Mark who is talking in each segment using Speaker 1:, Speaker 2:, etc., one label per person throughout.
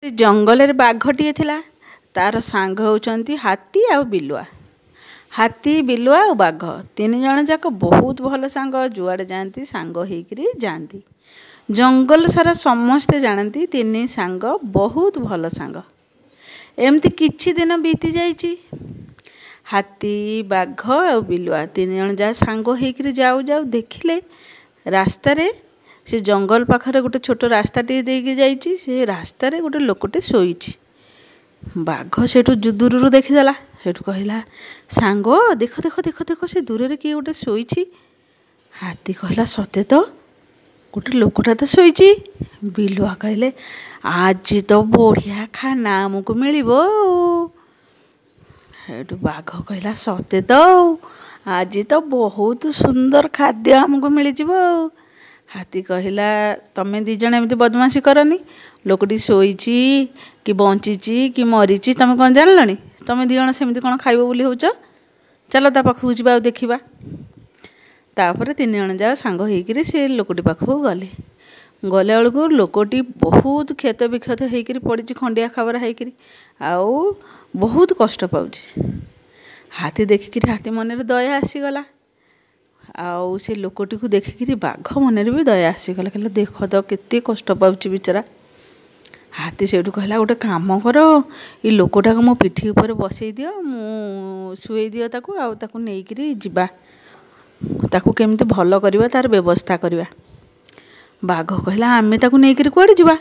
Speaker 1: जंगल रे बाघटीए थिला तार सांग होउचंती हाथी आ बिलुआ। हाथी बिलुआ और बाघ तीन जण जाक बहुत भल सांग, जुआड़े जाती सांग होइकरी जाती। जंगल सारा समस्ते जानती तीन सांग बहुत भल सांग। एमती किछि दिन बीती जाइछि। हाथी बाघ और बिलुआ तीन जण जा सांग होइकरी जाऊ जाऊ देखिले रास्ता रे से जंगल पाखरे गोटे छोट रास्ता टी देकी जाइछि। से रास्ता रे गोटे लोकटे शोइछि। बाघ सेठू दूररू देखीदेला। सेठू कहला सांग देख देख देख देख से दूर रे किए गोटे शोइछि। हाथी कहला सते तो गोटे लोकटा तो शोइछि। बिलुआ कहले आज तो बढ़िया खाना आमको मिलिबो। सेठू बाघ कहला सते तो आज तो बहुत सुंदर खाद्य आमको मिल जिवो। हाथी कहला तमें दी जण एमती बदमाशी करनी। लोकटी शोइछि कि बंचिछि कि मरीछि तमें कौन जानलनी? तमें दी जण सेमती कौन खाइबो बोली होउछ? चलो ता पाखु जिबा आ देखिबा। तापर तीन जण जा सांग होइकरी से लोकटी पाखु गले। गले बेलू लोकटी बहुत क्षत विक्षत होइकरी पड़िछि, खंडिया खाबरा होइकरी आउ बहुत कष्ट पाउछि। हाथी देखिकरी हाथी मन रे दया आसीगला। आउ से लोकटी को देखिकरी बाघ मन भी दया आसीगला। कहला देख तो केते कष्ट पाउछि बिचारा। हाथी सेठू कहला गोटे काम कर, ये लोकटा को मो पिठी ऊपर बसई दियो, मु शुई दियो ताकू आउ ताकू नेइकरी जिबा, ताकू केमती भल करबा तार व्यवस्था करबा। बाघ कहला आमे ताकू नेइकरी कुआडे जिबा?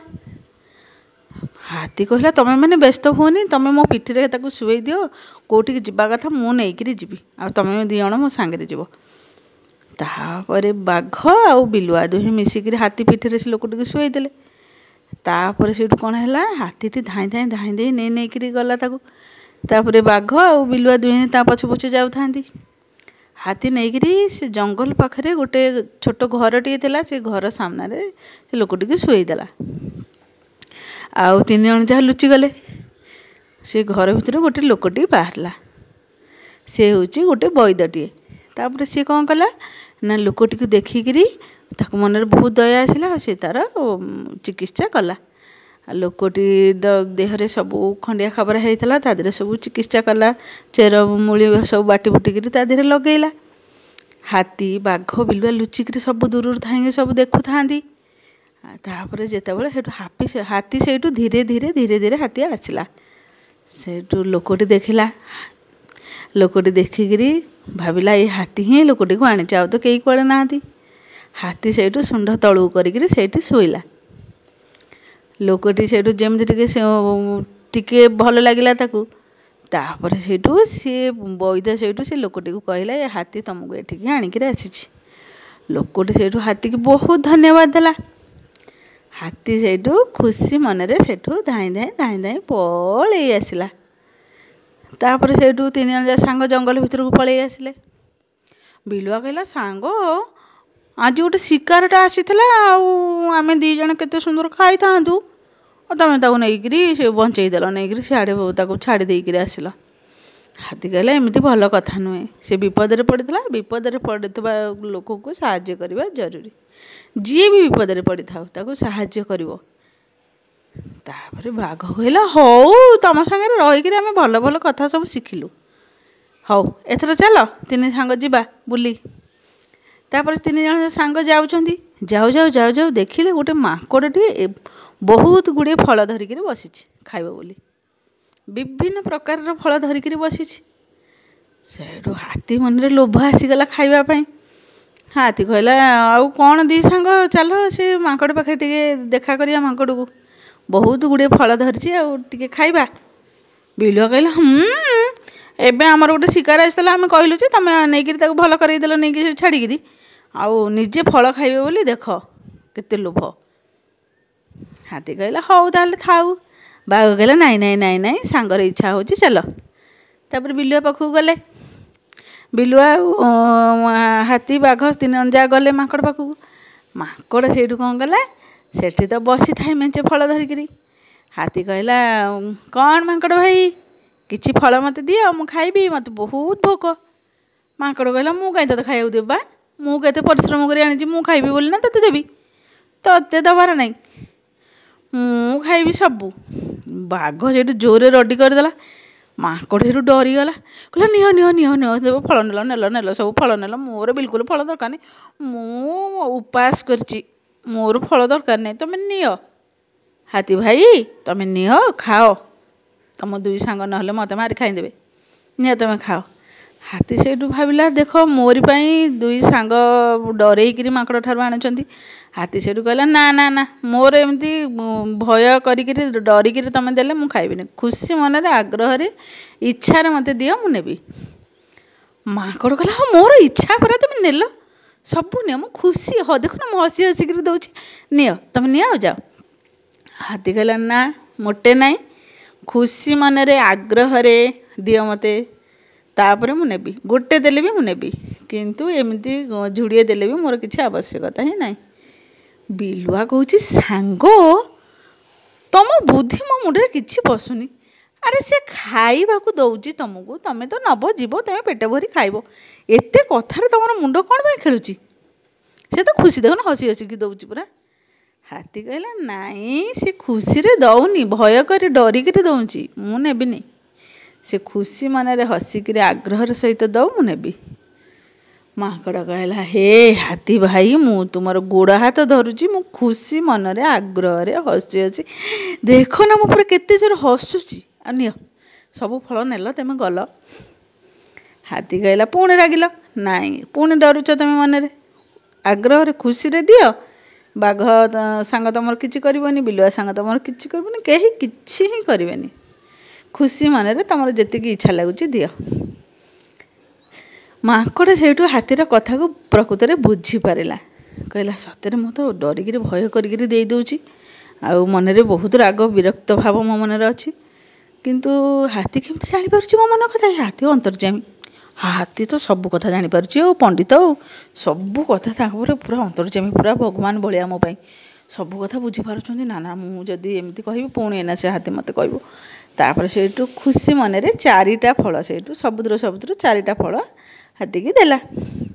Speaker 1: हाथी कहला तमे माने व्यस्त होनी, तमे मो पिठी रे ताकू शुई दियो, कोठी जिबा कथा मु नेइकरी जिबी, आ तमे दी जण मो सांगे जिवो। तापरे बाघ आउ बिलुआ दुहे मिसिकरी हाथी पिठी रे से लोकटी को शुई देले। तापर सेठू कौन है, हाथी धाई धाई धाई दे नहीं गला ताकू। तापर बाघ आउ बिलुआ दुहे ता पछ पछ जाऊथांती। हाथी नहींकरी से जंगल पाखरे गोटे छोट घर टी थिला, से घर सामने रे से लोकटी को शुई देला। आउ तीन जण जा लुचि गले। से घर भितर गोटे लोकटी बाहरला। से होची गोटे बैदटीए। तापर से कौन कला ना लोकटी को देखिकरी ताक मन रे बहुत दया आसिला। से तार चिकित्सा कला। लोकटी देहरे सब खंडिया खबरा होता ता देहरे सब चिकित्सा कला। चेर मूली सब बाटी बुटिकी ता देहरे लगेला। हाथी बाघ बिलुआ लुचिकी सब दूर थाई सब देखु था। तापर जितेबाला हाथी से धीरे धीरे धीरे धीरे हाथी आसला। सेठू लोकटी देखला। लोकटी देखिकी भाविला ये हाथी ही लोकटी को आनी, आउ तो कई कुआड़े ना। हाथी सेठू सुंड तलू करिकी सेठी शोइला। लोकटी सेठू जेमती टिके भल लगिला ताकू। तापर सेठू सी बैद सेठू से लोकटी को कहला ये हाथी तुमको एठिकी आनिकी आसीछि। लोकटी सेठू हाथी की बहुत धन्यवाद देला। हाथी सेठू खुशी मनरे सेठू धाई धाई धाई धाई पळेई आसिला। तापर सेठू तीन जण सांग जंगल भितर को पळेई आसिले। बिलुआ कहला सांग आज गोटे शिकारटा आसीथिला, आमे दी जण केते सुंदर खाई थांतु, तमे ताकू नेइकरी से बंचई देल, नेइकरी सियाडे ताकू छाड़ी देइकरी आसिल। हाथी कहला एमती भल कथा नुहे। से विपद रे पड़िथिला, विपद रे पड़िथिबा लोक को साहाय्य करबा जरूरी। जी भी विपद रे पड़ी थाउ ताकू साहाय्य करिवो। तापर बाघ कहला हौ तम संगे रहिकरी आमे भल भल कथा सब शिखिलु। हौ एथर चलो तीन सांग जिबा बुली। तापर तीन जण सांग जाउछंती। जाऊ जाऊ जाऊ जाऊ देखिले गोटे माकड़टी बहुत गुड़े फल धरिकी बसिछि खाइबो बोली। विभिन्न प्रकार फल धरिकी बसिछि। सेठू हाथी मन रे लोभ आसीगला खाइबा पई। हाथी कहला आउ कौन दी सांग चलो से माकड़ पाखे टिके देखा करिया, माकड़ को बहुत गुड़े फल धरिछि आउ टिके खाइबा। बिलुआ कहला एबे आमर गोटे शिकार आसला, आमे कहलु जे तमे नेइकरी ताकू भल करई देलो, नेइकरी छाड़ीकरी आउ निजे फल खाइबे बोली देख केते लोभ। हाथी कहला हौ ताले थाऊ। बाघ कहला नाई नाई नाई नाई सांगर इच्छा होची चलो। तापर बिलुआ पाखु गले। बिलुआ हाथी बाघ तीन जण जा गले माकड़ पाखु। माकड़ सेठू कौन कला, सेठी तो बसी थाए मेंचे फल धरिकरी। हाथी कहला कौन माकड़ भाई किछि फल मते दियो, मु खाइबी, मते बहुत भोक। माकड़ कहला मु कहीं तोते खाइबा देबा, मु केते परिश्रम करी आनिछि, मु खाइबी बोली ना तोते देबी, तोते दबार नहीं। ମୁଁ ଖାଇବି ସବୁ। ବାଘ ସେଇଠୁ ଜୋରରେ ରଡ଼ି କରିଦେଲା। ମାଙ୍କଡ଼ ସେଇଠୁ ଡରିଗଲା, କହିଲା ନିଅ ନିଅ ନିଅ ନିଅ ସବୁ ଫଳ ନେଲ ନେଲ ନେଲ ସବୁ ଫଳ ନେଲ, ମୋର ବିଲକୁଲ ଫଳ ଦରକାର ନାହିଁ, ମୁଁ ଉପାସ କରିଛି, ମୋର ଫଳ ଦରକାର ନାହିଁ, ତମେ ନିଅ। ହାତୀ ଭାଇ ତମେ ନିଅ ଖାଅ, ତମ ଦୁଇ ସାଙ୍ଗ ନହେଲେ ମୋତେ ମାରି ଖାଇଦେବେ, ନିଅ ତମେ ଖାଅ। ହାତୀ ସେଇଠୁ ଭାବିଲା ଦେଖ ମୋରି ପାଇଁ ଦୁଇ ସାଙ୍ଗ ଡରେଇକିରି ମାଙ୍କଡ଼ ଠାରୁ ଆଣୁଛନ୍ତି। ହାତୀ ସେଇଠୁ କହିଲା ନା ନା ନା, ମୋର ଏମିତି ଭୟ କରିକିରି ଡରିକିରି ତମେ ଦେଲେ ମୁଁ ଖାଇବିନି, ଖୁସି ମନରେ ଆଗ୍ରହରେ ଇଚ୍ଛାରେ ମୋତେ ଦିଅ ମୁଁ ନେବି। ମାଙ୍କଡ଼ କହିଲା ହଁ ମୋର ଇଚ୍ଛା ପରା, ତମେ ନେଲ ସବୁ ନିଅ, ମୁଁ ଖୁସି, ହଁ ଦେଖୁନ ମୁଁ ହସି ହସିକିରି ଦେଉଛି, ନିଅ ତମେ ନିଅ ଆଉ ଯାଅ। ହାତୀ କହିଲା ନା ମୋଟେ ନାହିଁ, ଖୁସି ମନରେ ଆଗ୍ରହରେ ଦିଅ ମୋତେ, ତାପରେ ମୁଁ ନେବି, ଗୋଟେ ଦେଲେ ବି ମୁଁ ନେବି, କିନ୍ତୁ ଏମିତି ଝୁଡ଼ିଏ ଦେଲେ ବି ମୋର କିଛି ଆବଶ୍ୟକତା ହିଁ ନାହିଁ। ବିଲୁଆ କହୁଛି ସାଙ୍ଗ ତମ ବୁଦ୍ଧି ମୋ ମୁଣ୍ଡରେ କିଛି ପଶୁନି, ଆରେ ସେ ଖାଇବାକୁ ଦେଉଛି ତମକୁ, ତମେ ତ ନେବ ଯିବ, ତମେ ପେଟ ଭରି ଖାଇବ, ଏତେ କଥାରେ ତମର ମୁଣ୍ଡ କ'ଣ ପାଇଁ ଖେଳୁଛି? ସେ ତ ଖୁସି ଦେଖୁନ ହସି ହସିକି ଦେଉଛି ପୁରା। ହାତୀ କହିଲା ନାଇଁ ସେ ଖୁସିରେ ଦେଉନି, ଭୟ କରି ଡରିକିରି ଦେଉଛି, ମୁଁ ନେବିନି, ସେ ଖୁସି ମନରେ ହସିକିରି ଆଗ୍ରହର ସହିତ ଦେଉ ମୁଁ ନେବି। ମାଙ୍କଡ଼ କହିଲା ହେ ହାତୀ ଭାଇ ମୁଁ ତୁମର ଗୋଡ଼ ହାତ ଧରୁଛି, ମୁଁ ଖୁସି ମନରେ ଆଗ୍ରହରେ ହସି ହସି ଦେଖ ନା ମୁଁ ପୁରା କେତେ ଜୋର ହସୁଛି, ଆଉ ନିଅ ସବୁ ଫଳ ନେଲ ତମେ ଗଲ। ହାତୀ କହିଲା ପୁଣି ରାଗିଲ, ନାଇଁ ପୁଣି ଡରୁଛ ତମେ ମନରେ, ଆଗ୍ରହରେ ଖୁସିରେ ଦିଅ, ବାଘ ସାଙ୍ଗ ତମର କିଛି କରିବନି, ବିଲୁଆ ସାଙ୍ଗ ତମର କିଛି କରିବନି, କେହି କିଛି ହିଁ କରିବେନି, ଖୁସି ମନରେ ତମର ଯେତିକି ଇଚ୍ଛା ଲାଗୁଛି ଦିଅ। ମାଙ୍କଡ଼ ସେଇଠୁ ହାତୀର କଥାକୁ ପ୍ରକୃତରେ ବୁଝିପାରିଲା, କହିଲା ସତରେ ମୁଁ ତ ଡରିକିରି ଭୟ କରିକିରି ଦେଇଦେଉଛି, ଆଉ ମନରେ ବହୁତ ରାଗ ବିରକ୍ତ ଭାବ ମୋ ମନରେ ଅଛି, କିନ୍ତୁ ହାତୀ କେମିତି ଜାଣିପାରୁଛି ମୋ ମନ କଥା? ହାତୀ ଅନ୍ତର୍ଯ୍ୟାମୀ, ହାତୀ ତ ସବୁ କଥା ଜାଣିପାରୁଛି, ଆଉ ପଣ୍ଡିତ ଆଉ ସବୁ କଥା ତାଙ୍କ ଉପରେ ପୁରା ଅନ୍ତର୍ଯ୍ୟାମୀ, ପୁରା ଭଗବାନ ଭଳିଆ ମୋ ପାଇଁ ସବୁ କଥା ବୁଝିପାରୁଛନ୍ତି। ନା ନା ମୁଁ ଯଦି ଏମିତି କହିବି ପୁଣି ଏନା ସେ ହାତୀ ମୋତେ କହିବ। ତାପରେ ସେଇଠୁ ଖୁସି ମନରେ 4ଟା ଫଳ ସେଇଠୁ ସବୁଥିରୁ ଚାରିଟା ଫଳ ହାତୀକି ଦେଲା,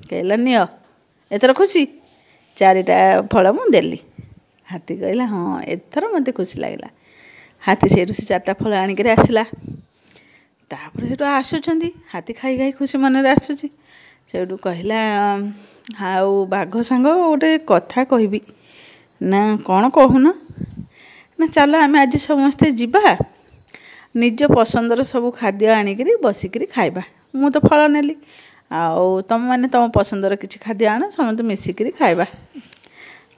Speaker 1: କହିଲା ନିଅ ଏଥର ଖୁସି, 4ଟା ଫଳ ମୁଁ ଦେଲି। ହାତୀ କହିଲା ହଁ ଏଥର ମୋତେ ଖୁସି ଲାଗିଲା। ହାତୀ ସେଇଠୁ ସେ 4ଟା ଫଳ ଆଣିକରି ଆସିଲା। ତାପରେ ସେଇଠୁ ଆସୁଛନ୍ତି, ହାତୀ ଖାଇ ଖାଇ ଖୁସି ମନରେ ଆସୁଛି, ସେଇଠୁ କହିଲା ଆଉ ବାଘ ସାଙ୍ଗ ଗୋଟେ କଥା କହିବି। ନା କ'ଣ କହୁନ? ନା ଚାଲ ଆମେ ଆଜି ସମସ୍ତେ ଯିବା, ନିଜ ପସନ୍ଦର ସବୁ ଖାଦ୍ୟ ଆଣିକରି ବସିକରି ଖାଇବା, ମୁଁ ତ ଫଳ ନେଲି, ଆଉ ତୁମେମାନେ ତୁମ ପସନ୍ଦର କିଛି ଖାଦ୍ୟ ଆଣ, ସମସ୍ତେ ମିଶିକରି ଖାଇବା।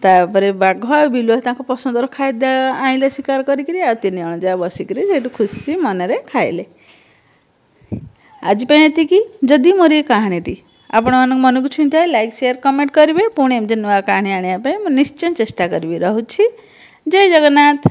Speaker 1: ତାପରେ ବାଘ ଆଉ ବିଲୁଆ ତାଙ୍କ ପସନ୍ଦର ଖାଦ୍ୟ ଆଣିଲେ ଶିକାର କରିକିରି, ଆଉ 3 ଜଣ ଯାକ ବସିକରି ସେଇଠୁ ଖୁସି ମନରେ ଖାଇଲେ। ଆଜି ପାଇଁ ଏତିକି। ଯଦି ମୋର ଏ କାହାଣୀଟି ଆପଣମାନଙ୍କ ମନକୁ ଛୁଇଁଥାଏ ଲାଇକ୍ ସେୟାର କମେଣ୍ଟ କରିବେ। ପୁଣି ଏମିତି ନୂଆ କାହାଣୀ ଆଣିବା ପାଇଁ ମୁଁ ନିଶ୍ଚୟ ଚେଷ୍ଟା କରିବି। ରହୁଛି। ଜୟ ଜଗନ୍ନାଥ।